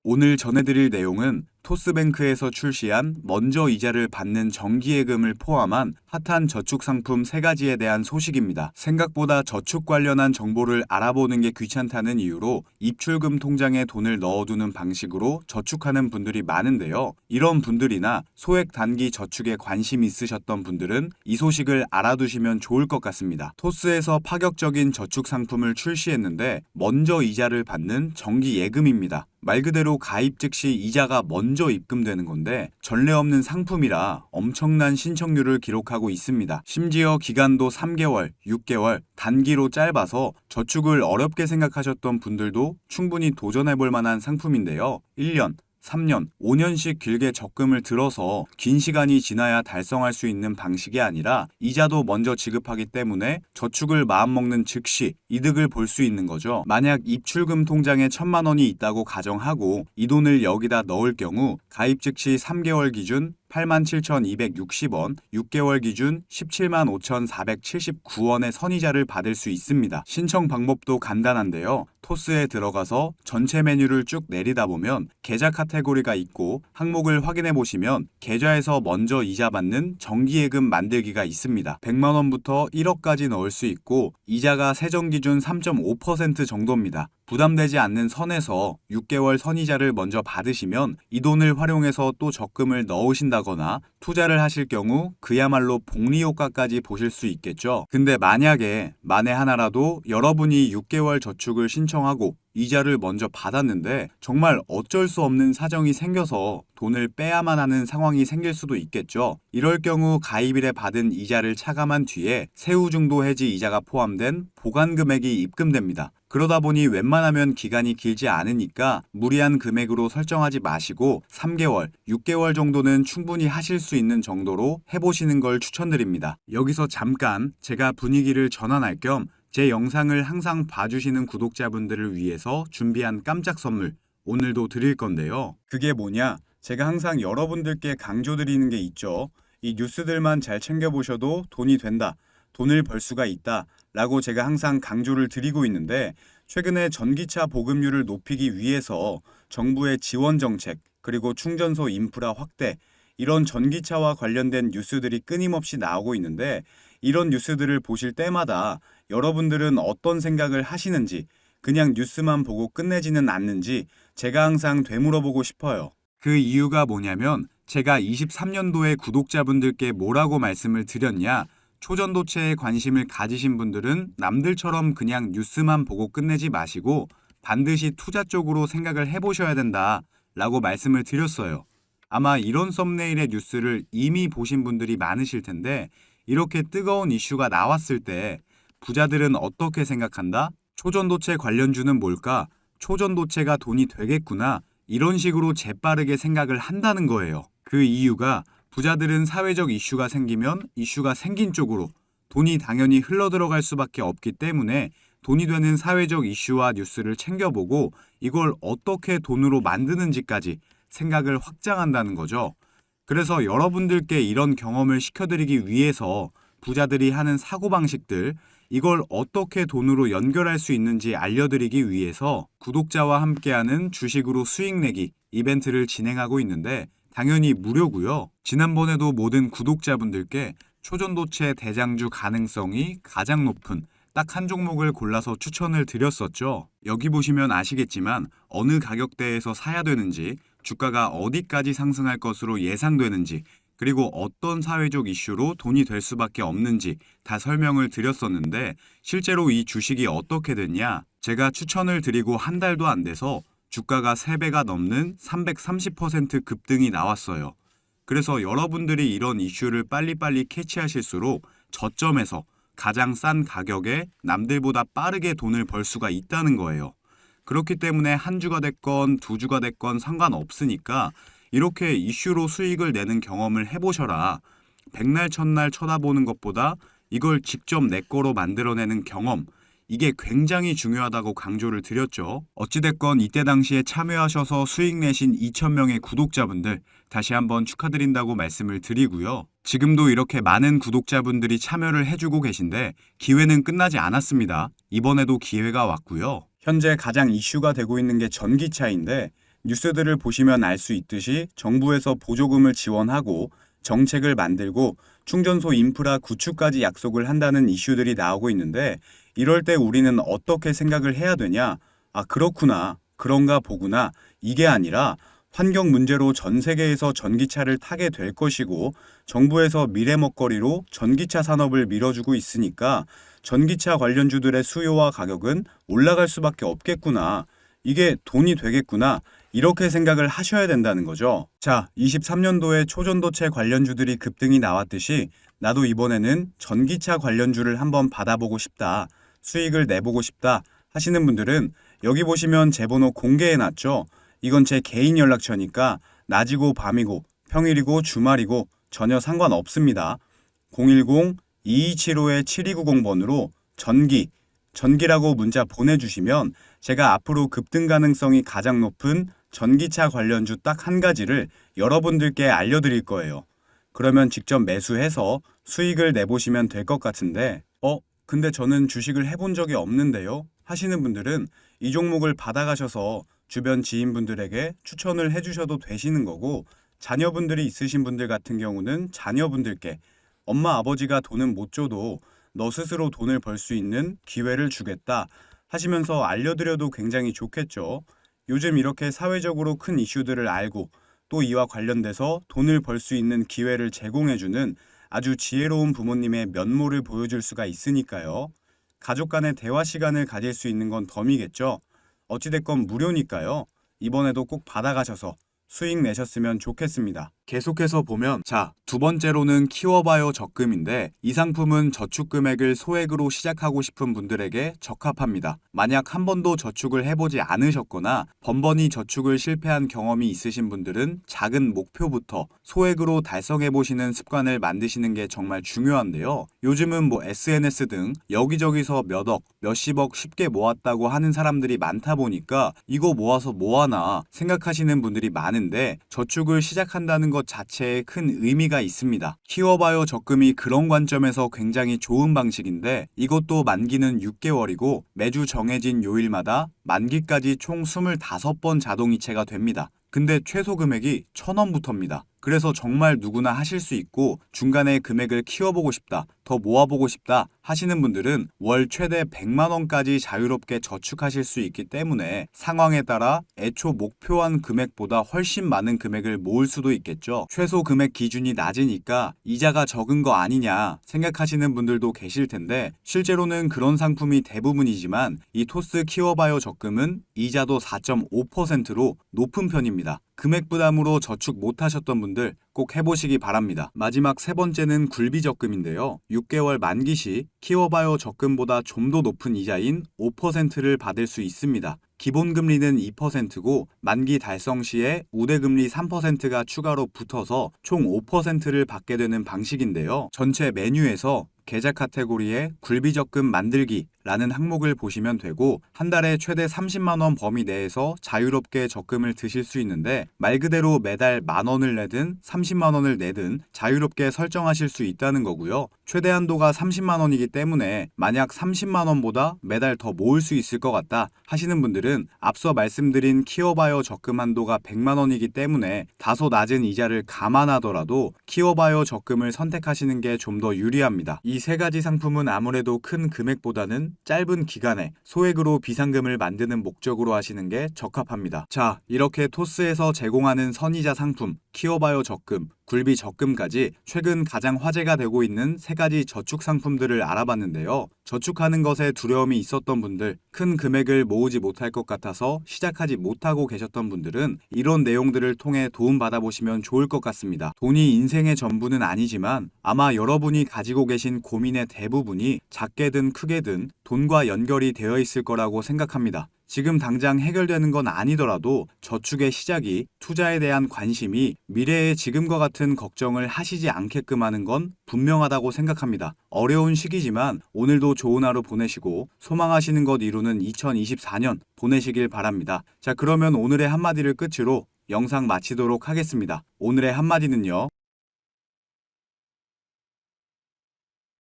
오늘 전해드릴 내용은 토스뱅크에서 출시한 먼저 이자를 받는 정기예금을 포함한 핫한 저축 상품 3가지에 대한 소식입니다. 생각보다 저축 관련한 정보를 알아보는 게 귀찮다는 이유로 입출금 통장에 돈을 넣어두는 방식으로 저축하는 분들이 많은데요. 이런 분들이나 소액 단기 저축에 관심 있으셨던 분들은 이 소식을 알아두시면 좋을 것 같습니다. 토스에서 파격적인 저축 상품을 출시했는데 먼저 이자를 받는 정기예금입니다. 말 그대로 가입 즉시 이자가 먼저 입금되는 건데 전례 없는 상품이라 엄청난 신청률을 기록하고 있습니다. 심지어 기간도 3개월, 6개월, 단기로 짧아서 저축을 어렵게 생각하셨던 분들도 충분히 도전해볼 만한 상품인데요. 1년, 3년, 5년씩 길게 적금을 들어서 긴 시간이 지나야 달성할 수 있는 방식이 아니라 이자도 먼저 지급하기 때문에 저축을 마음먹는 즉시 이득을 볼 수 있는 거죠. 만약 입출금 통장에 1,000만 원이 있다고 가정하고 이 돈을 여기다 넣을 경우 가입 즉시 3개월 기준 87,260원, 6개월 기준 175,479원의 선이자를 받을 수 있습니다. 신청 방법도 간단한데요. 토스에 들어가서 전체 메뉴를 쭉 내리다 보면 계좌 카테고리가 있고 항목을 확인해 보시면 계좌에서 먼저 이자 받는 정기예금 만들기가 있습니다. 100만 원부터 1억까지 넣을 수 있고 이자가 세정 기준 3.5% 정도입니다. 부담되지 않는 선에서 6개월 선이자를 먼저 받으시면 이 돈을 활용해서 또 적금을 넣으신다거나 투자를 하실 경우 그야말로 복리 효과까지 보실 수 있겠죠. 근데 만약에 만에 하나라도 여러분이 6개월 저축을 신청하고 이자를 먼저 받았는데 정말 어쩔 수 없는 사정이 생겨서 돈을 빼야만 하는 상황이 생길 수도 있겠죠. 이럴 경우 가입일에 받은 이자를 차감한 뒤에 세후중도 해지 이자가 포함된 보관 금액이 입금됩니다. 그러다 보니 웬만하면 기간이 길지 않으니까 무리한 금액으로 설정하지 마시고 3개월, 6개월 정도는 충분히 하실 수 있는 정도로 해보시는 걸 추천드립니다. 여기서 잠깐 제가 분위기를 전환할 겸 제 영상을 항상 봐주시는 구독자분들을 위해서 준비한 깜짝 선물 오늘도 드릴 건데요. 그게 뭐냐? 제가 항상 여러분들께 강조드리는 게 있죠. 이 뉴스들만 잘 챙겨보셔도 돈이 된다, 돈을 벌 수가 있다 라고 제가 항상 강조를 드리고 있는데 최근에 전기차 보급률을 높이기 위해서 정부의 지원 정책 그리고 충전소 인프라 확대 이런 전기차와 관련된 뉴스들이 끊임없이 나오고 있는데 이런 뉴스들을 보실 때마다 여러분들은 어떤 생각을 하시는지 그냥 뉴스만 보고 끝내지는 않는지 제가 항상 되물어보고 싶어요. 그 이유가 뭐냐면 제가 23년도에 구독자분들께 뭐라고 말씀을 드렸냐? 초전도체에 관심을 가지신 분들은 남들처럼 그냥 뉴스만 보고 끝내지 마시고 반드시 투자 쪽으로 생각을 해보셔야 된다 라고 말씀을 드렸어요. 아마 이런 썸네일의 뉴스를 이미 보신 분들이 많으실 텐데 이렇게 뜨거운 이슈가 나왔을 때 부자들은 어떻게 생각한다? 초전도체 관련주는 뭘까? 초전도체가 돈이 되겠구나. 이런 식으로 재빠르게 생각을 한다는 거예요. 그 이유가 부자들은 사회적 이슈가 생기면 이슈가 생긴 쪽으로 돈이 당연히 흘러들어갈 수밖에 없기 때문에 돈이 되는 사회적 이슈와 뉴스를 챙겨보고 이걸 어떻게 돈으로 만드는지까지 생각을 확장한다는 거죠. 그래서 여러분들께 이런 경험을 시켜드리기 위해서 부자들이 하는 사고방식들 이걸 어떻게 돈으로 연결할 수 있는지 알려드리기 위해서 구독자와 함께하는 주식으로 수익 내기 이벤트를 진행하고 있는데 당연히 무료고요. 지난번에도 모든 구독자분들께 초전도체 대장주 가능성이 가장 높은 딱 한 종목을 골라서 추천을 드렸었죠. 여기 보시면 아시겠지만 어느 가격대에서 사야 되는지, 주가가 어디까지 상승할 것으로 예상되는지, 그리고 어떤 사회적 이슈로 돈이 될 수밖에 없는지 다 설명을 드렸었는데 실제로 이 주식이 어떻게 됐냐? 제가 추천을 드리고 한 달도 안 돼서 주가가 3배가 넘는 330% 급등이 나왔어요. 그래서 여러분들이 이런 이슈를 빨리빨리 캐치하실수록 저점에서 가장 싼 가격에 남들보다 빠르게 돈을 벌 수가 있다는 거예요. 그렇기 때문에 한 주가 됐건 두 주가 됐건 상관없으니까 이렇게 이슈로 수익을 내는 경험을 해보셔라. 백날 첫날 쳐다보는 것보다 이걸 직접 내 거로 만들어내는 경험, 이게 굉장히 중요하다고 강조를 드렸죠. 어찌됐건 이때 당시에 참여하셔서 수익 내신 2,000명의 구독자분들 다시 한번 축하드린다고 말씀을 드리고요. 지금도 이렇게 많은 구독자분들이 참여를 해주고 계신데 기회는 끝나지 않았습니다. 이번에도 기회가 왔고요. 현재 가장 이슈가 되고 있는 게 전기차인데 뉴스들을 보시면 알 수 있듯이 정부에서 보조금을 지원하고 정책을 만들고 충전소 인프라 구축까지 약속을 한다는 이슈들이 나오고 있는데 이럴 때 우리는 어떻게 생각을 해야 되냐? 아, 그렇구나. 그런가 보구나. 이게 아니라 환경 문제로 전 세계에서 전기차를 타게 될 것이고 정부에서 미래 먹거리로 전기차 산업을 밀어주고 있으니까 전기차 관련주들의 수요와 가격은 올라갈 수밖에 없겠구나. 이게 돈이 되겠구나. 이렇게 생각을 하셔야 된다는 거죠. 자, 23년도에 초전도체 관련주들이 급등이 나왔듯이 나도 이번에는 전기차 관련주를 한번 받아보고 싶다. 수익을 내보고 싶다 하시는 분들은 여기 보시면 제 번호 공개해놨죠. 이건 제 개인 연락처니까 낮이고 밤이고 평일이고 주말이고 전혀 상관없습니다. 010-2275-7290번으로 전기라고 문자 보내주시면 제가 앞으로 급등 가능성이 가장 높은 전기차 관련주 딱 한 가지를 여러분들께 알려드릴 거예요. 그러면 직접 매수해서 수익을 내보시면 될 것 같은데 근데 저는 주식을 해본 적이 없는데요 하시는 분들은 이 종목을 받아가셔서 주변 지인분들에게 추천을 해주셔도 되시는 거고 자녀분들이 있으신 분들 같은 경우는 자녀분들께 엄마 아버지가 돈은 못 줘도 너 스스로 돈을 벌 수 있는 기회를 주겠다 하시면서 알려드려도 굉장히 좋겠죠. 요즘 이렇게 사회적으로 큰 이슈들을 알고 또 이와 관련돼서 돈을 벌 수 있는 기회를 제공해주는 아주 지혜로운 부모님의 면모를 보여줄 수가 있으니까요. 가족 간의 대화 시간을 가질 수 있는 건 덤이겠죠. 어찌됐건 무료니까요. 이번에도 꼭 받아가셔서 수익 내셨으면 좋겠습니다. 계속해서 보면 두 번째로는 키워바이오 적금인데 이 상품은 저축 금액을 소액으로 시작하고 싶은 분들에게 적합합니다. 만약 한 번도 저축을 해보지 않으셨거나 번번이 저축을 실패한 경험이 있으신 분들은 작은 목표부터 소액으로 달성해보시는 습관을 만드시는 게 정말 중요한데요. 요즘은 SNS 등 여기저기서 몇억, 몇십억 쉽게 모았다고 하는 사람들이 많다 보니까 이거 모아서 뭐하나 생각하시는 분들이 많은데 저축을 시작한다는 것 자체에 큰 의미가 있습니다. 키워바이오 적금이 그런 관점에서 굉장히 좋은 방식인데 이것도 만기는 6개월이고 매주 정해진 요일마다 만기까지 총 25번 자동이체가 됩니다. 근데 최소 금액이 1,000원부터입니다. 그래서 정말 누구나 하실 수 있고 중간에 금액을 키워보고 싶다, 더 모아보고 싶다 하시는 분들은 월 최대 100만 원까지 자유롭게 저축하실 수 있기 때문에 상황에 따라 애초 목표한 금액보다 훨씬 많은 금액을 모을 수도 있겠죠. 최소 금액 기준이 낮으니까 이자가 적은 거 아니냐 생각하시는 분들도 계실 텐데 실제로는 그런 상품이 대부분이지만 이 토스 키워바이오 적금은 이자도 4.5%로 높은 편입니다. 금액 부담으로 저축 못하셨던 분들 꼭 해보시기 바랍니다. 마지막 세 번째는 굴비적금인데요. 6개월 만기 시 키워바이오 적금보다 좀 더 높은 이자인 5%를 받을 수 있습니다. 기본금리는 2%고 만기 달성 시에 우대금리 3%가 추가로 붙어서 총 5%를 받게 되는 방식인데요. 전체 메뉴에서 계좌 카테고리에 굴비적금 만들기라는 항목을 보시면 되고 한 달에 최대 30만 원 범위 내에서 자유롭게 적금을 드실 수 있는데 말 그대로 매달 10,000원을 내든 30만 원을 내든 자유롭게 설정하실 수 있다는 거고요. 최대 한도가 30만 원이기 때문에 만약 30만 원보다 매달 더 모을 수 있을 것 같다 하시는 분들은 앞서 말씀드린 키워바이오 적금 한도가 100만 원이기 때문에 다소 낮은 이자를 감안하더라도 키워바이오 적금을 선택하시는 게 좀 더 유리합니다. 이 세 가지 상품은 아무래도 큰 금액보다는 짧은 기간에 소액으로 비상금을 만드는 목적으로 하시는 게 적합합니다. 자, 이렇게 토스에서 제공하는 선이자 상품, 키워바이오 적금, 굴비 적금까지 최근 가장 화제가 되고 있는 세 가지 저축 상품들을 알아봤는데요. 저축하는 것에 두려움이 있었던 분들, 큰 금액을 모으지 못할 것 같아서 시작하지 못하고 계셨던 분들은 이런 내용들을 통해 도움받아 보시면 좋을 것 같습니다. 돈이 인생의 전부는 아니지만 아마 여러분이 가지고 계신 고민의 대부분이 작게든 크게든 돈과 연결이 되어 있을 거라고 생각합니다. 지금 당장 해결되는 건 아니더라도 저축의 시작이 투자에 대한 관심이 미래의 지금과 같은 걱정을 하시지 않게끔 하는 건 분명하다고 생각합니다. 어려운 시기지만 오늘도 좋은 하루 보내시고 소망하시는 것 이루는 2024년 보내시길 바랍니다. 자, 그러면 오늘의 한마디를 끝으로 영상 마치도록 하겠습니다. 오늘의 한마디는요.